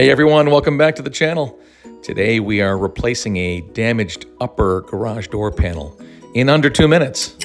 Hey everyone, welcome back to the channel. Today we are replacing a damaged upper garage door panel in under 2 minutes.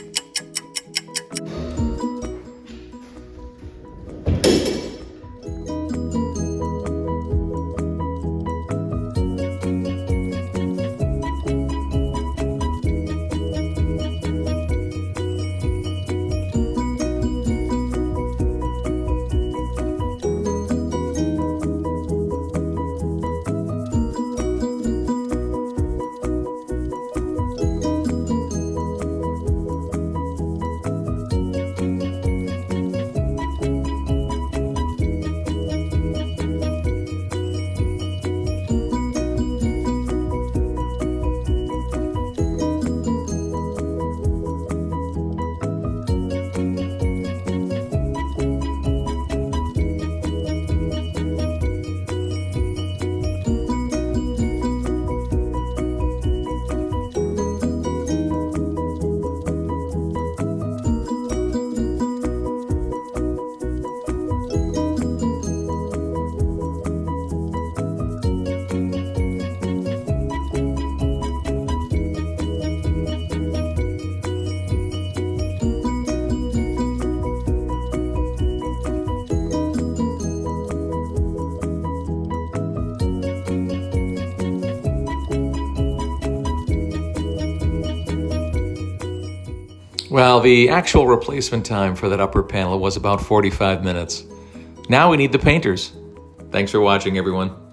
Well, the actual replacement time for that upper panel was about 45 minutes. Now we need the painters. Thanks for watching, everyone.